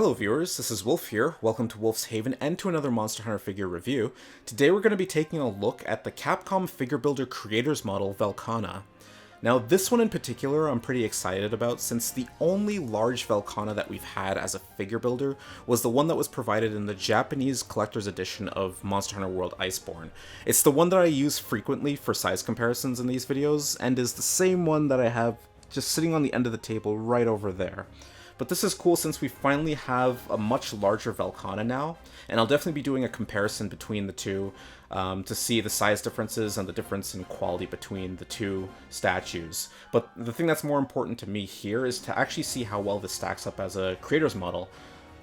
Hello viewers, this is Wolf here. Welcome to Wolf's Haven and to another Monster Hunter figure review. Today we're going to be taking a look at the Capcom figure builder creators model Velkhana. Now this one in particular I'm pretty excited about, since the only large Velkhana that we've had as a figure builder was the one that was provided in the Japanese collector's edition of Monster Hunter World Iceborne. It's the one that I use frequently for size comparisons in these videos, and is the same one that I have just sitting on the end of the table right over there. But this is cool since we finally have a much larger Velkhana now, and I'll definitely be doing a comparison between the two to see the size differences and the difference in quality between the two statues. But the thing that's more important to me here is to actually see how well this stacks up as a creator's model.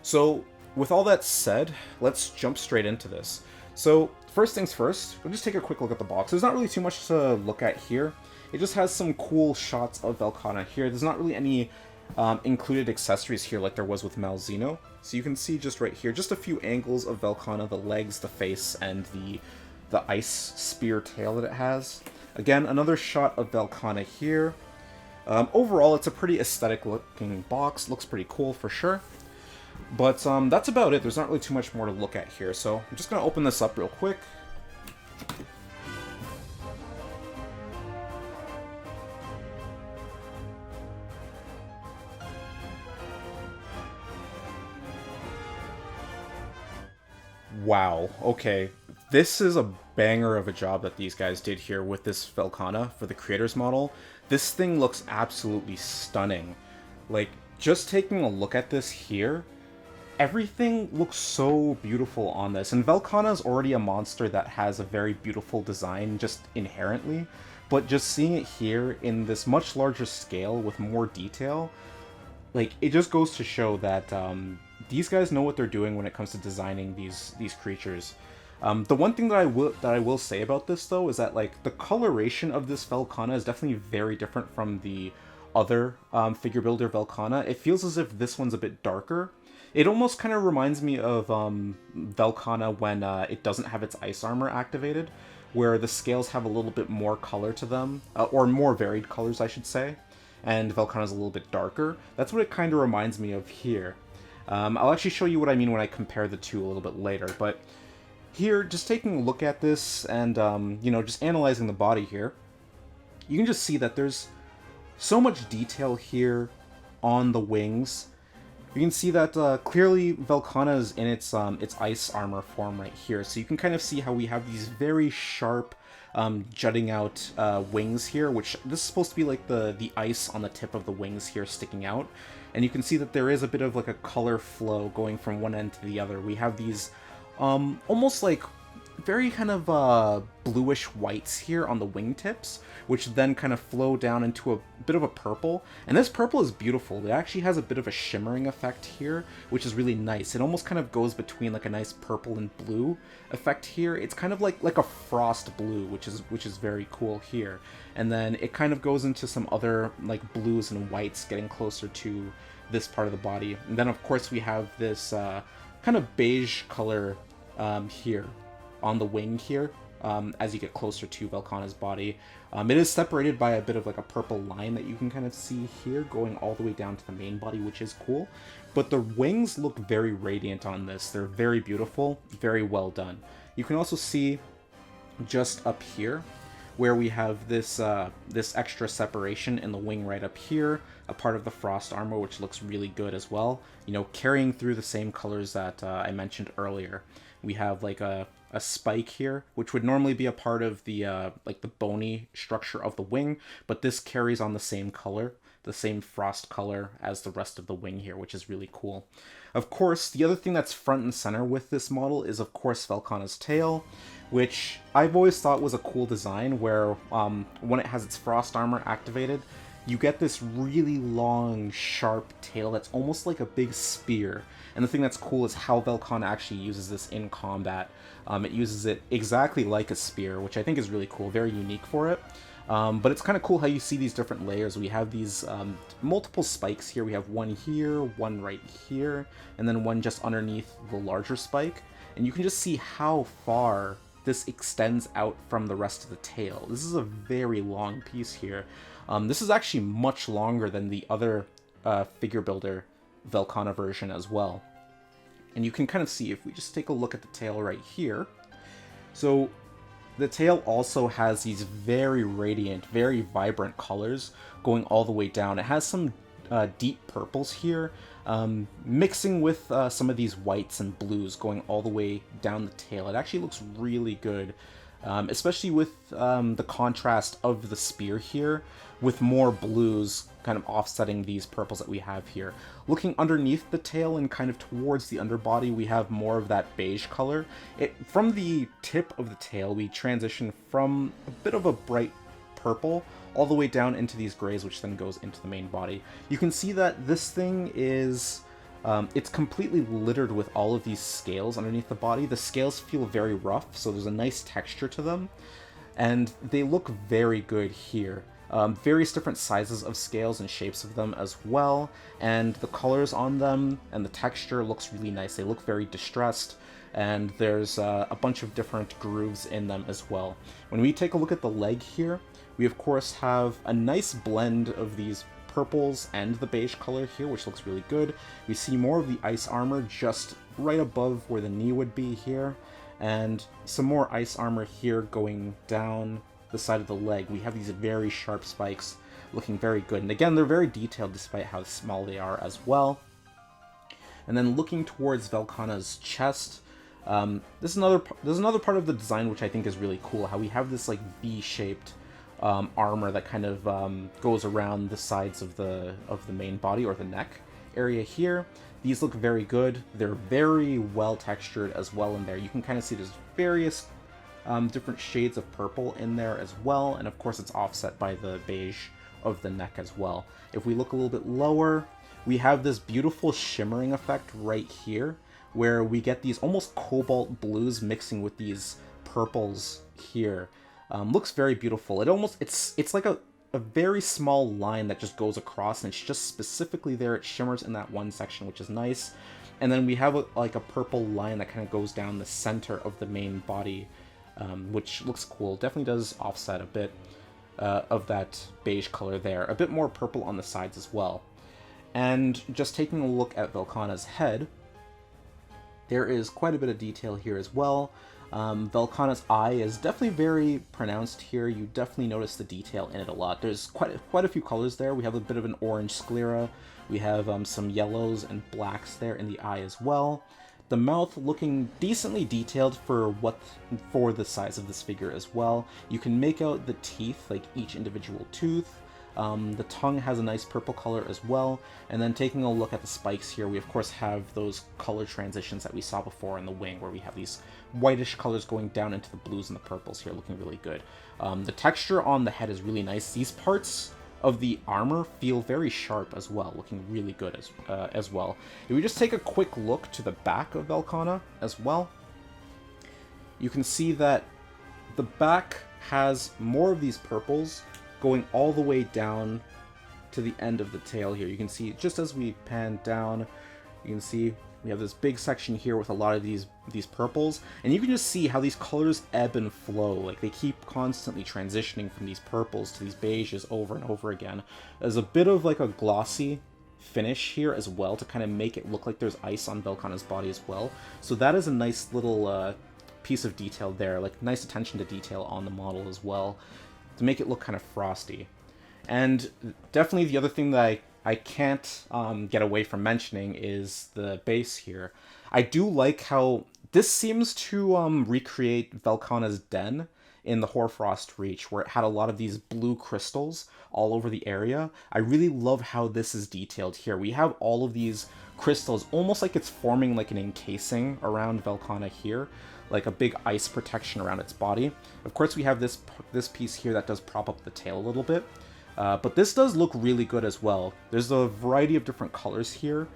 So with all that said, let's jump straight into this. So first things first, we'll just take a quick look at the box. There's not really too much to look at here. It just has some cool shots of Velkhana here. There's not really any included accessories here like there was with Malzeno. So you can see just right here, just a few angles of Velkhana, the legs, the face, and the ice spear tail that it has. Again, another shot of Velkhana here. Overall, it's a pretty aesthetic looking box, looks pretty cool for sure. But that's about it. There's not really too much more to look at here, so I'm just going to open this up real quick. Wow, okay. This is a banger of a job that these guys did here with this Velkhana for the creator's model. This thing looks absolutely stunning. Like, just taking a look at this here, everything looks so beautiful on this. And Velkhana is already a monster that has a very beautiful design just inherently, but just seeing it here in this much larger scale with more detail, like, it just goes to show that these guys know what they're doing when it comes to designing these creatures. The one thing that I will say about this though is that, like, the coloration of this Velkhana is definitely very different from the other figure builder Velkhana. It feels as if this one's a bit darker. It almost kind of reminds me of Velkhana when it doesn't have its ice armor activated, where the scales have a little bit more color to them, or more varied colors I should say, and Velkhana's a little bit darker. That's what it kind of reminds me of here. I'll actually show you what I mean when I compare the two a little bit later, but here, just taking a look at this and, you know, just analyzing the body here, you can just see that there's so much detail here on the wings. You can see that clearly Velkhana is in its ice armor form right here, so you can kind of see how we have these very sharp, jutting out wings here, which this is supposed to be like the ice on the tip of the wings here sticking out. And you can see that there is a bit of like a color flow going from one end to the other. We have these almost like very kind of bluish whites here on the wingtips, which then kind of flow down into a bit of a purple. And this purple is beautiful. It actually has a bit of a shimmering effect here, which is really nice. It almost kind of goes between like a nice purple and blue effect here. It's kind of like a frost blue, which is very cool here. And then it kind of goes into some other like blues and whites getting closer to this part of the body. And then of course we have this kind of beige color here on the wing here, as you get closer to Velkhana's body. It is separated by a bit of like a purple line that you can kind of see here going all the way down to the main body, which is cool. But the wings look very radiant on this. They're very beautiful, very well done. You can also see just up here where we have this this extra separation in the wing right up here, a part of the frost armor, which looks really good as well. You know, carrying through the same colors that I mentioned earlier. We have like a spike here, which would normally be a part of the like the bony structure of the wing, but this carries on the same color, the same frost color as the rest of the wing here, which is really cool. Of course, the other thing that's front and center with this model is of course Velkhana's tail, which I've always thought was a cool design, where when it has its frost armor activated, you get this really long, sharp tail that's almost like a big spear. And the thing that's cool is how Velkhana actually uses this in combat. It uses it exactly like a spear, which I think is really cool, very unique for it. But it's kind of cool how you see these different layers. We have these multiple spikes here. We have one here, one right here, and then one just underneath the larger spike. And you can just see how far this extends out from the rest of the tail. This is a very long piece here. This is actually much longer than the other figure builder Velkhana version as well. And you can kind of see, if we just take a look at the tail right here, so the tail also has these very radiant, very vibrant colors going all the way down. It has some deep purples here, mixing with some of these whites and blues going all the way down the tail. It actually looks really good, especially with the contrast of the spear here, with more blues kind of offsetting these purples that we have here. Looking underneath the tail and kind of towards the underbody, we have more of that beige color. From the tip of the tail, we transition from a bit of a bright purple all the way down into these grays, which then goes into the main body. You can see that this thing is... it's completely littered with all of these scales underneath the body. The scales feel very rough, so there's a nice texture to them, and they look very good here. Various different sizes of scales and shapes of them as well, and the colors on them and the texture looks really nice. They look very distressed, and there's a bunch of different grooves in them as well. When we take a look at the leg here, we of course have a nice blend of these purples and the beige color here, which looks really good. We see more of the ice armor just right above where the knee would be here, and some more ice armor here going down the side of the leg. We have these very sharp spikes looking very good, and again, they're very detailed despite how small they are as well. And then looking towards Velkhana's chest, there's another part of the design which I think is really cool, how we have this like V-shaped armor that kind of goes around the sides of the main body, or the neck area here. These look very good. They're very well textured as well in there. You can kind of see there's various different shades of purple in there as well, and of course it's offset by the beige of the neck as well. If we look a little bit lower, we have this beautiful shimmering effect right here, where we get these almost cobalt blues mixing with these purples here. Looks very beautiful. It's like a very small line that just goes across, and it's just specifically there. It shimmers in that one section, which is nice. And then we have like a purple line that kind of goes down the center of the main body, which looks cool. Definitely does offset a bit of that beige color there. A bit more purple on the sides as well. And just taking a look at Velkhana's head, there is quite a bit of detail here as well. Velkhana's eye is definitely very pronounced here. You definitely notice the detail in it a lot. There's quite a few colors there. We have a bit of an orange sclera. We have some yellows and blacks there in the eye as well. The mouth looking decently detailed for the size of this figure as well. You can make out the teeth, like each individual tooth. The tongue has a nice purple color as well. And then taking a look at the spikes here, we of course have those color transitions that we saw before in the wing, where we have these whitish colors going down into the blues and the purples here, looking really good. The texture on the head is really nice. These parts of the armor feel very sharp as well, looking really good as well. If we just take a quick look to the back of Velkhana as well, you can see that the back has more of these purples going all the way down to the end of the tail here. You can see, just as we pan down, you can see we have this big section here with a lot of these purples, and you can just see how these colors ebb and flow. Like, they keep constantly transitioning from these purples to these beiges over and over again. There's a bit of like a glossy finish here as well to kind of make it look like there's ice on Velkhana's body as well. So that is a nice little piece of detail there, like nice attention to detail on the model as well, to make it look kind of frosty. And definitely the other thing that I can't get away from mentioning is the base here. I do like how this seems to recreate Velkhana's den in the Hoarfrost Reach, where it had a lot of these blue crystals all over the area. I really love how this is detailed here. We have all of these crystals, almost like it's forming like an encasing around Velkhana here, like a big ice protection around its body. Of course, we have this piece here that does prop up the tail a little bit. But this does look really good as well. There's a variety of different colors here,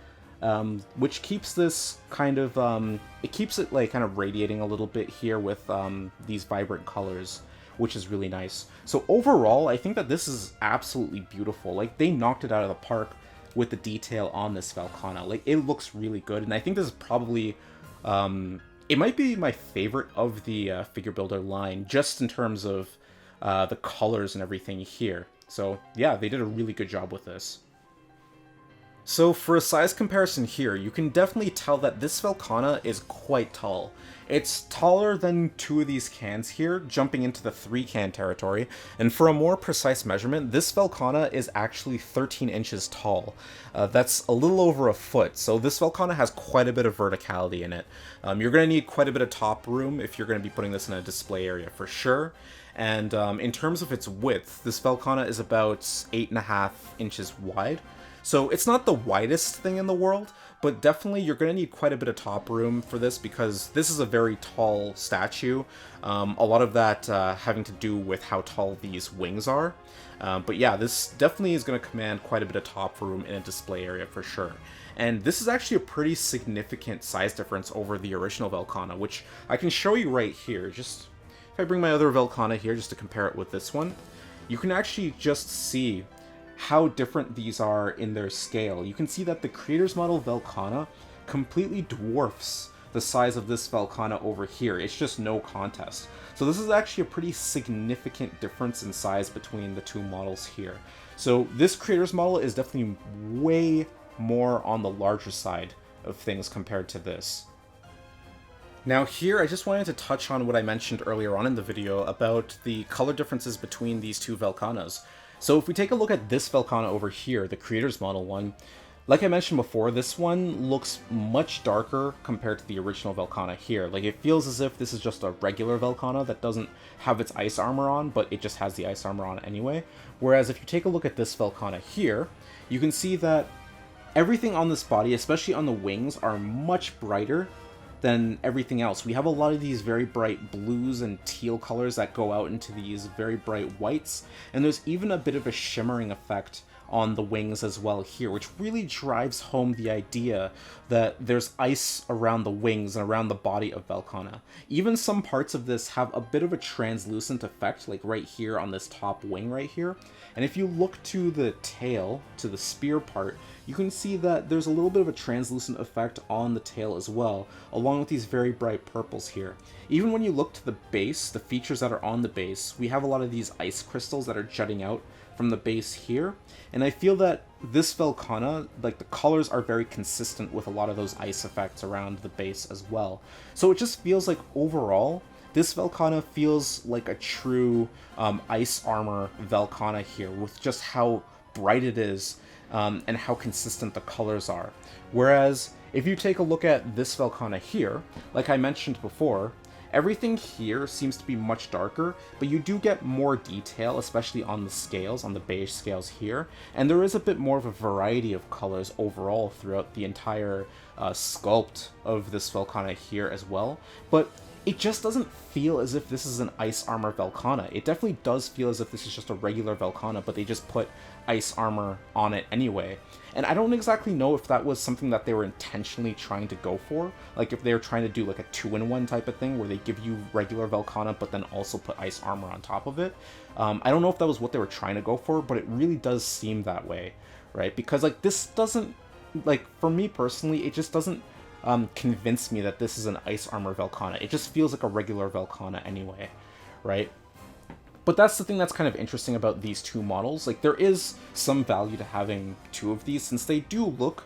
which keeps this kind of, it keeps it like kind of radiating a little bit here with these vibrant colors, which is really nice. So overall, I think that this is absolutely beautiful. Like, they knocked it out of the park with the detail on this Velkhana. Like, it looks really good, and I think this is probably, it might be my favorite of the figure builder line, just in terms of the colors and everything here. So yeah, they did a really good job with this. So for a size comparison here, you can definitely tell that this Velkhana is quite tall. It's taller than two of these cans here, jumping into the 3 can territory, and for a more precise measurement, this Velkhana is actually 13 inches tall. That's a little over a foot, so this Velkhana has quite a bit of verticality in it. You're going to need quite a bit of top room if you're going to be putting this in a display area for sure. And in terms of its width, this Velkhana is about 8.5 inches wide. So it's not the widest thing in the world, but definitely you're going to need quite a bit of top room for this because this is a very tall statue. A lot of that having to do with how tall these wings are. But yeah, this definitely is going to command quite a bit of top room in a display area for sure. And this is actually a pretty significant size difference over the original Velkhana, which I can show you right here. Just if I bring my other Velkhana here just to compare it with this one, you can actually just see how different these are in their scale. You can see that the creator's model Velkhana completely dwarfs the size of this Velkhana over here. It's just no contest. So this is actually a pretty significant difference in size between the two models here. So this creator's model is definitely way more on the larger side of things compared to this. Now here, I just wanted to touch on what I mentioned earlier on in the video about the color differences between these two Velkhanas. So if we take a look at this Velkhana over here, the creator's model one, like I mentioned before, this one looks much darker compared to the original Velkhana here. Like, it feels as if this is just a regular Velkhana that doesn't have its ice armor on, but it just has the ice armor on anyway. Whereas if you take a look at this Velkhana here, you can see that everything on this body, especially on the wings, are much brighter than everything else. We have a lot of these very bright blues and teal colors that go out into these very bright whites, and there's even a bit of a shimmering effect on the wings as well here, which really drives home the idea that there's ice around the wings and around the body of Velkhana. Even some parts of this have a bit of a translucent effect, like right here on this top wing right here. And if you look to the tail, to the spear part, you can see that there's a little bit of a translucent effect on the tail as well, along with these very bright purples here. Even when you look to the base, the features that are on the base, we have a lot of these ice crystals that are jutting out from the base here, and I feel that this Velkhana, like, the colors are very consistent with a lot of those ice effects around the base as well. So it just feels like overall, this Velkhana feels like a true ice armor Velkhana here, with just how bright it is and how consistent the colors are. Whereas if you take a look at this Velkhana here, like I mentioned before, everything here seems to be much darker, but you do get more detail, especially on the scales, on the beige scales here, and there is a bit more of a variety of colors overall throughout the entire sculpt of this Velkhana here as well, but it just doesn't feel as if this is an ice armor Velkhana. It definitely does feel as if this is just a regular Velkhana, but they just put ice armor on it anyway. And I don't exactly know if that was something that they were intentionally trying to go for. Like, if they were trying to do like a 2-in-1 type of thing where they give you regular Velkhana but then also put ice armor on top of it. I don't know if that was what they were trying to go for, but it really does seem that way, right? Because, like, this doesn't, like, for me personally, it just doesn't convince me that this is an ice armor Velkhana. It just feels like a regular Velkhana anyway, right? But that's the thing that's kind of interesting about these two models. Like, there is some value to having two of these, since they do look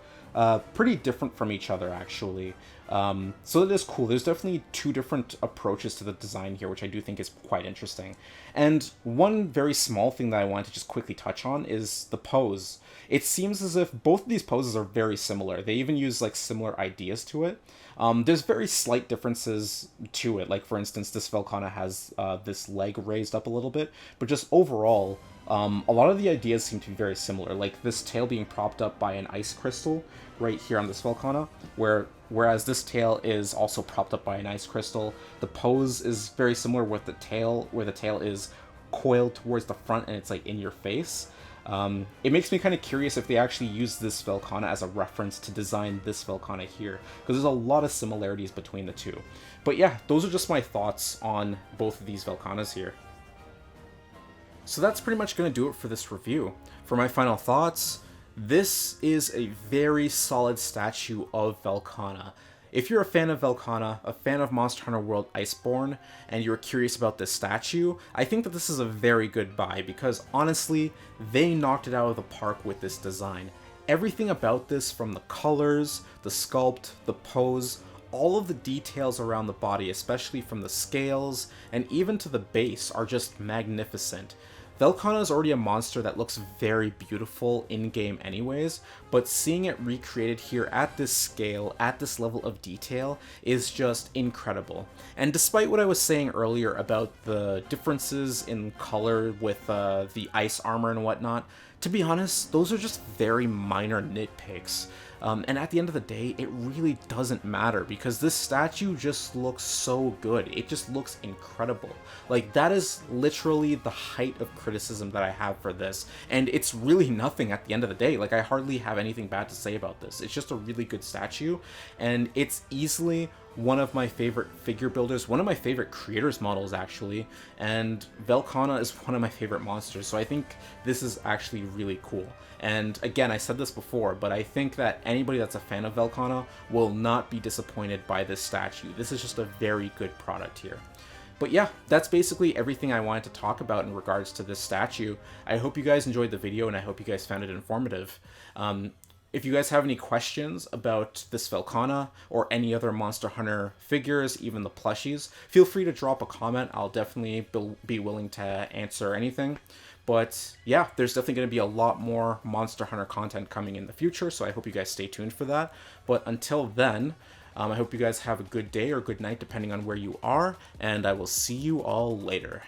pretty different from each other, actually. So it is cool. There's definitely two different approaches to the design here, which I do think is quite interesting. And one very small thing that I want to just quickly touch on is the pose. It seems as if both of these poses are very similar. They even use, like, similar ideas to it. There's very slight differences to it. Like, for instance, this Velkhana has this leg raised up a little bit, but just overall, a lot of the ideas seem to be very similar. Like, this tail being propped up by an ice crystal right here on this Velkhana, whereas this tail is also propped up by an ice crystal. The pose is very similar with the tail, where the tail is coiled towards the front and it's, like, in your face. It makes me kind of curious if they actually use this Velkhana as a reference to design this Velkhana here, because there's a lot of similarities between the two. But yeah, those are just my thoughts on both of these Velkhanas here. So that's pretty much going to do it for this review. For my final thoughts, this is a very solid statue of Velkhana. If you're a fan of Velkhana, a fan of Monster Hunter World Iceborne, and you're curious about this statue, I think that this is a very good buy, because honestly, they knocked it out of the park with this design. Everything about this, from the colors, the sculpt, the pose, all of the details around the body, especially from the scales and even to the base, are just magnificent. Velkhana is already a monster that looks very beautiful in-game anyways, but seeing it recreated here at this scale, at this level of detail, is just incredible. And despite what I was saying earlier about the differences in color with the ice armor and whatnot, to be honest, those are just very minor nitpicks. And at the end of the day, it really doesn't matter because this statue just looks so good. It just looks incredible. Like, that is literally the height of criticism that I have for this. And it's really nothing at the end of the day. Like, I hardly have anything bad to say about this. It's just a really good statue, and it's easily one of my favorite figure builders, one of my favorite creators models actually, and Velkhana is one of my favorite monsters, so I think this is actually really cool. And again, I said this before, but I think that anybody that's a fan of Velkhana will not be disappointed by this statue. This is just a very good product here. But yeah, that's basically everything I wanted to talk about in regards to this statue. I hope you guys enjoyed the video, and I hope you guys found it informative. If you guys have any questions about this Velkhana or any other Monster Hunter figures, even the plushies, feel free to drop a comment. I'll definitely be willing to answer anything. But yeah, there's definitely going to be a lot more Monster Hunter content coming in the future, so I hope you guys stay tuned for that. But until then, I hope you guys have a good day or good night depending on where you are, and I will see you all later.